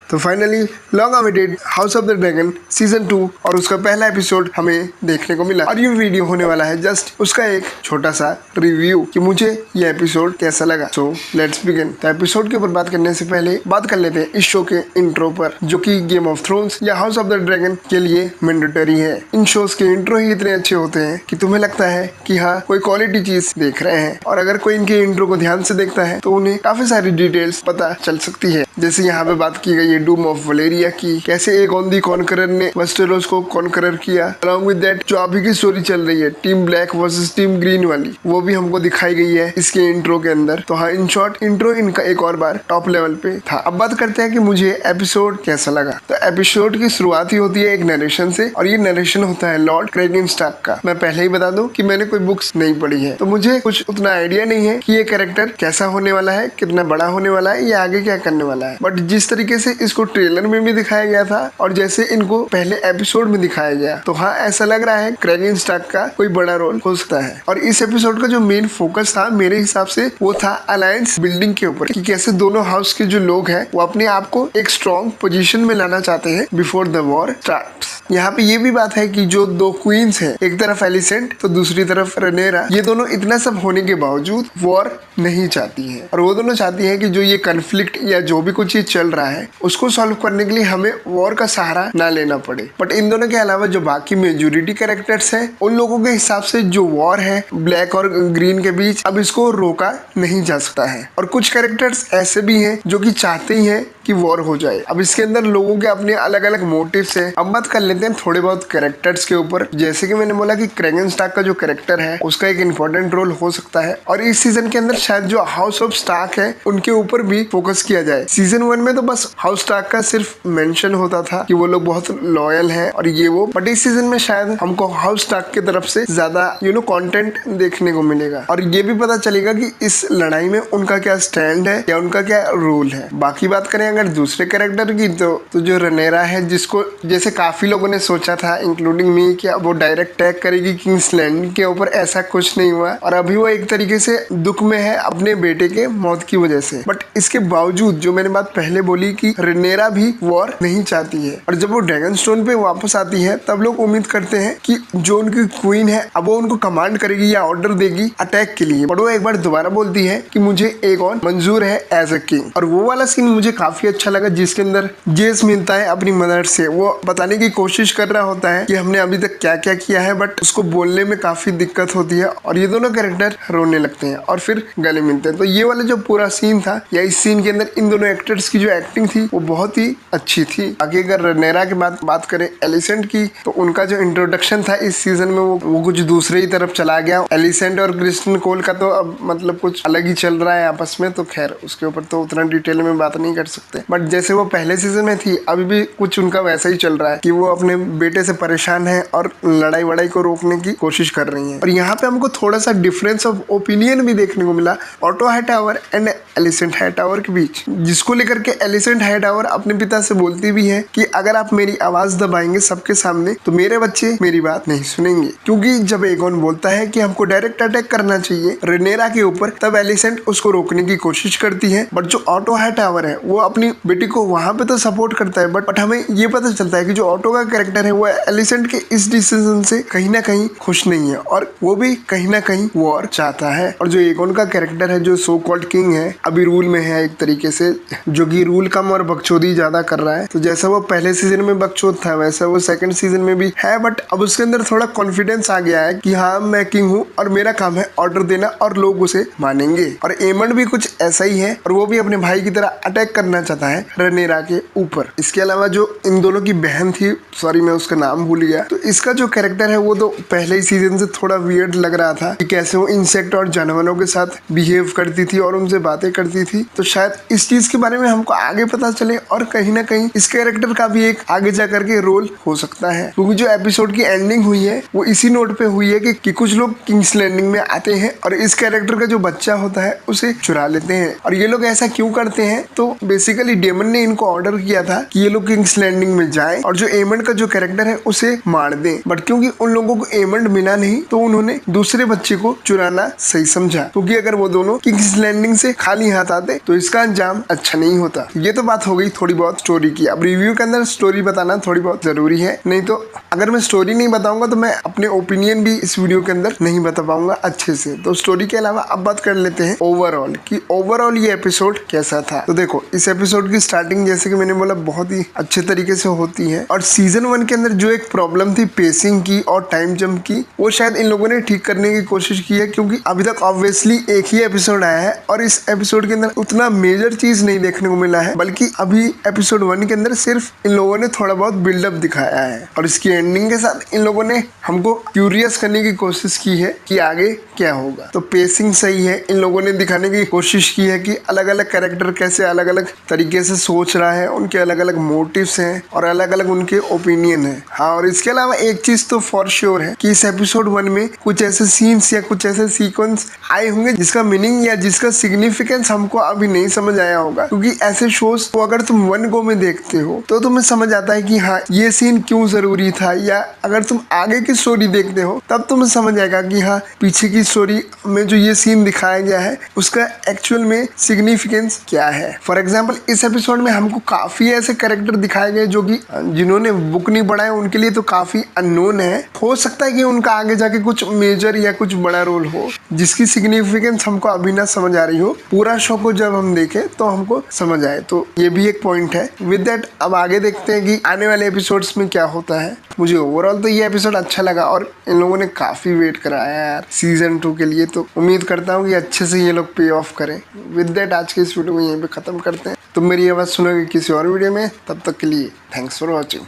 तो finally long awaited house of the dragon season 2 और उसका पहला एपिसोड हमें देखने को मिला और ये वीडियो होने वाला है जस्ट उसका एक छोटा सा रिव्यू कि मुझे ये एपिसोड कैसा लगा। So let's begin. तो एपिसोड के ऊपर बात करने से पहले बात कर लेते हैं इस शो के इंट्रो पर, जो कि गेम ऑफ थ्रोन्स या हाउस ऑफ द ड्रैगन के लिए मैंडेटरी है। इन शोज के इंट्रो ही इतने अच्छे होते हैं कि तुम्हें लगता है कि हाँ कोई क्वालिटी चीज देख रहे हैं, और अगर कोई इनके इंट्रो को ध्यान से देखता है तो उन्हें काफी सारी डिटेल्स पता चल सकती है। जैसे यहाँ पे बात की गई है डूम ऑफ वलेरिया की, कैसे एक ऑन दी कॉन्करर ने वेस्टेरोस को कॉन्करर किया। अलॉन्ग विद दैट जो अभी की स्टोरी चल रही है team black versus team green वाली, वो भी हमको दिखाई गई है इसके इंट्रो के अंदर। तो हाँ, इन शॉर्ट इंट्रो इनका एक और बार टॉप लेवल पे था। अब बात करते हैं कि मुझे एपिसोड कैसा लगा। तो एपिसोड की शुरुआत ही होती है एक नरेशन से, और ये नरेशन होता है लॉर्ड क्रेगिन स्टार्क का। मैं पहले ही बता दूं कि मैंने कोई बुक्स नहीं पढ़ी है, तो मुझे कुछ उतना आइडिया नहीं है कि ये कैरेक्टर कैसा होने वाला है, कितना बड़ा होने वाला है, ये आगे क्या करने वाला है। बट जिस तरीके से इसको ट्रेलर में भी दिखाया गया था और जैसे इनको पहले एपिसोड में दिखाया गया, तो हाँ ऐसा लग रहा है क्रेगिन स्टार्क का कोई बड़ा रोल हो सकता है। और इस एपिसोड का जो मेन फोकस था मेरे हिसाब से वो था अलायंस बिल्डिंग के ऊपर, कि कैसे दोनों हाउस के जो लोग हैं वो अपने आप को एक स्ट्रॉन्ग पोजीशन में लाना चाहते हैं बिफोर द वॉर स्टार्ट्स। यहाँ पे ये भी बात है कि जो दो क्वींस हैं, एक तरफ एलिसेंट तो दूसरी तरफ रनेरा, ये दोनों इतना सब होने के बावजूद वॉर नहीं चाहती है, और वो दोनों चाहती है कि जो ये कन्फ्लिक्ट या जो भी कुछ ये चल रहा है उसको सॉल्व करने के लिए हमें वॉर का सहारा ना लेना पड़े। बट इन दोनों के अलावा जो बाकी मेजोरिटी कैरेक्टर्स हैं उन लोगों के हिसाब से जो वॉर है ब्लैक और ग्रीन के बीच, अब इसको रोका नहीं जा सकता है। और कुछ कैरेक्टर्स ऐसे भी हैं जो कि चाहते ही हैं कि वॉर हो जाए। अब इसके अंदर लोगों के अपने अलग अलग मोटिव्स हैं। अब बात कर लेते हैं थोड़े बहुत कैरेक्टर्स के ऊपर। जैसे कि मैंने बोला कि क्रेगन स्टार्क का जो कैरेक्टर है उसका एक इंपॉर्टेंट रोल हो सकता है, और इस सीजन के अंदर शायद जो हाउस ऑफ स्टार्क है उनके ऊपर भी फोकस किया जाए। सीजन 1 में तो बस हाउस स्टार्क का सिर्फ मेंशन होता था कि वो लोग बहुत लॉयल हैं और ये वो, बट इस सीजन में शायद हमको हाउस स्टार्क की तरफ से ज्यादा कंटेंट देखने को मिलेगा, और ये भी पता चलेगा कि इस लड़ाई में उनका क्या स्टैंड है या उनका क्या रोल है। बाकी बात करें अगर दूसरे कैरेक्टर की, तो जो रनेरा है, जिसको जैसे काफी लोगों ने सोचा था इंक्लूडिंग मी कि वो डायरेक्ट अटैक करेगी किंग्स लैंड के ऊपर, ऐसा कुछ नहीं हुआ, और अभी वो एक तरीके से दुख में है अपने बेटे के मौत की वजह से। बट इसके बावजूद जो मैंने बात पहले बोली कि रनेरा भी वॉर नहीं चाहती है, और जब वो ड्रैगन स्टोन पे वापस आती है तब लोग उम्मीद करते हैं कि जो उनकी क्वीन है अब वो उनको कमांड करेगी या ऑर्डर देगी अटैक के लिए। बट वो एक बार दोबारा बोलती है कि मुझे एगॉन मंजूर है एज अ किंग, और वो वाला सीन मुझे काफी अच्छा लगा जिसके अंदर जेस मिलता है अपनी मदर से। वो बताने की कोशिश कर रहा होता है कि हमने अभी तक क्या क्या किया है, बट उसको बोलने में काफी दिक्कत होती है, और ये दोनों कैरेक्टर रोने लगते हैं और फिर गले मिलते हैं। तो ये वाला जो पूरा सीन था, या इस सीन के अंदर इन दोनों एक्टर्स की जो एक्टिंग थी वो बहुत ही अच्छी थी। आगे अगर रनेरा की बात करें एलिसेंट की, तो उनका जो इंट्रोडक्शन था इस सीजन में वो कुछ दूसरे ही तरफ चला गया। एलिसेंट और क्रिस्टन कोल का तो अब मतलब कुछ अलग ही चल रहा है आपस में, तो खैर उसके ऊपर तो उतना डिटेल में बात नहीं कर सकते। बट जैसे वो पहले सीजन में थी अभी भी कुछ उनका वैसा ही चल रहा है कि वो अपने बेटे से परेशान है और लड़ाई वड़ाई को रोकने की कोशिश कर रही हैं। और यहाँ पे हमको थोड़ा सा डिफरेंस ऑफ ओपिनियन भी देखने को मिला auto Hightower and Alicent Hightower के बीच, जिसको लेकर के एलिसेंट हाईटावर अपने पिता से बोलती भी है कि अगर आप मेरी आवाज दबाएंगे सबके सामने तो मेरे बच्चे मेरी बात नहीं सुनेंगे। क्योंकि जब एगॉन बोलता है कि हमको डायरेक्ट अटैक करना चाहिए रनेरा के ऊपर, तब एलिसेंट उसको रोकने की कोशिश करती है। बट जो ऑटो हाईटावर है वो अपनी बेटी को वहां पे तो सपोर्ट करता है, बट हमें ये पता चलता है कि जो ऑटो का कैरेक्टर है वो एलिसेंट के इस डिसीजन से कहीं ना कहीं खुश नहीं है, और वो भी कहीं ना कहीं वॉर चाहता है। और जो एगॉन का कैरेक्टर है जो सो कॉल्ड किंग है, अभी रूल में है एक तरीके से, जो कि रूल कम और बकचोदी ज्यादा कर रहा है। तो जैसा वो पहले सीजन में बकचोद था वैसा वो सेकंड सीजन में भी है, बट अब उसके अंदर थोड़ा कॉन्फिडेंस आ गया है कि हाँ मैं किंग हूँ और मेरा काम है ऑर्डर देना और लोग उसे मानेंगे। और एमंड भी कुछ ऐसा ही है, और वो भी अपने भाई की तरह अटैक करना चाहता है रनेरा के ऊपर। इसके अलावा जो इन दोनों की बहन थी, सॉरी मैं उसका नाम भूल गया, तो इसका जो कैरेक्टर है वो तो पहले ही सीजन से थोड़ा वियर्ड लग रहा था कि कैसे वो इंसेक्ट और जानवरों के साथ बिहेव करती थी और उनसे बातें करती थी। तो शायद इस चीज के बारे में हमको आगे पता चले, और कहीं ना कहीं इस कैरेक्टर का भी एक आगे जाकर के रोल हो सकता है। क्योंकि जो एपिसोड की एंडिंग हुई है वो इसी नोट पे हुई है कि कुछ लोग किंग्स लैंडिंग में आते हैं और इस कैरेक्टर का जो बच्चा होता है उसे चुरा लेते हैं। और ये लोग ऐसा क्यों करते हैं, तो बेसिकली डेमन ने इनको ऑर्डर किया था कि ये लोग किंग्स लैंडिंग में जाएं, और जो एमंड का जो कैरेक्टर है उसे मार दें, बट क्योंकि उन लोगों को एमंड मिला नहीं तो उन्होंने दूसरे बच्चे को चुराना सही समझा, क्योंकि अगर वो दोनों किंग्स लैंडिंग से खाली हाथ आते तो इसका अंजाम अच्छा नहीं होता। ये तो बात हो गई थोड़ी बहुत स्टोरी की। अब रिव्यू के अंदर स्टोरी बताना थोड़ी बहुत जरूरी है, नहीं तो अगर मैं स्टोरी नहीं बताऊंगा तो मैं अपने ओपिनियन भी इस वीडियो के अंदर नहीं बता पाऊंगा अच्छे से। तो स्टोरी के अलावा अब बात कर लेते हैं ओवरऑल कि ओवरऑल ये एपिसोड कैसा था। तो देखो, इस एपिसोड की स्टार्टिंग जैसे कि मैंने बोला बहुत ही अच्छे तरीके से होती है, और सीजन 1 के अंदर जो एक प्रॉब्लम थी पेसिंग की और टाइम जंप की, वो शायद इन लोगों ने ठीक करने की कोशिश की है, क्योंकि अभी तक ऑब्वियसली एक ही एपिसोड आया है और इस एपिसोड के अंदर उतना मेजर चीज नहीं देखने को मिला है, बल्कि अभी एपिसोड 1 के अंदर सिर्फ इन लोगों ने थोड़ा बहुत बिल्डअप दिखाया है, और इसकी एंडिंग के साथ इन लोगों ने हमको क्यूरियस करने की कोशिश की है कि आगे क्या होगा। तो पेसिंग सही है, इन लोगों ने दिखाने की कोशिश की है कि अलग अलग कैरेक्टर कैसे अलग अलग तरीके से सोच रहा है, उनके अलग अलग मोटिव्स हैं और अलग अलग उनके ओपिनियन है। हाँ, और इसके अलावा एक चीज तो फॉर श्योर है कि इस एपिसोड 1 में कुछ ऐसे सीन्स या कुछ ऐसे सीक्वेंस आए होंगे जिसका मीनिंग या जिसका सिग्निफिकेंस हमको अभी नहीं समझ आया होगा, क्योंकि ऐसे शोज को अगर तुम 1 गो में देखते हो तो तुम्हें समझ आता है कि हाँ ये सीन क्यों जरूरी था, या अगर तुम आगे की स्टोरी देखते हो तब तुम्हें समझ आएगा कि हाँ पीछे की स्टोरी में जो ये सीन दिखाया गया है उसका एक्चुअल में सिग्निफिकेंस क्या है। फॉर एग्जाम्पल इस एपिसोड में हमको काफी ऐसे कैरेक्टर दिखाए गए जो कि जिन्होंने बुक नहीं पढ़ा है उनके लिए तो काफी अननोन है। हो सकता है कि उनका आगे जाके कुछ मेजर या कुछ बड़ा रोल हो जिसकी सिग्निफिकेंस हमको अभी ना समझ आ रही हो। पूरा शो को जब हम देखें तो हमको समझ आए, तो ये भी एक पॉइंट है। विद दैट अब आगे देखते हैं कि आने वाले एपिसोड्स में क्या होता है। मुझे ओवरऑल तो ये एपिसोड अच्छा लगा और इन लोगों ने काफी वेट कराया यार सीजन 2 के लिए, तो उम्मीद करता हूँ कि अच्छे से ये लोग पे ऑफ करें। विद दैट आज के इस वीडियो को यहीं पे खत्म करते हैं। तुम मेरी आवाज़ सुनोगे किसी और वीडियो में, तब तक के लिए थैंक्स फॉर वॉचिंग।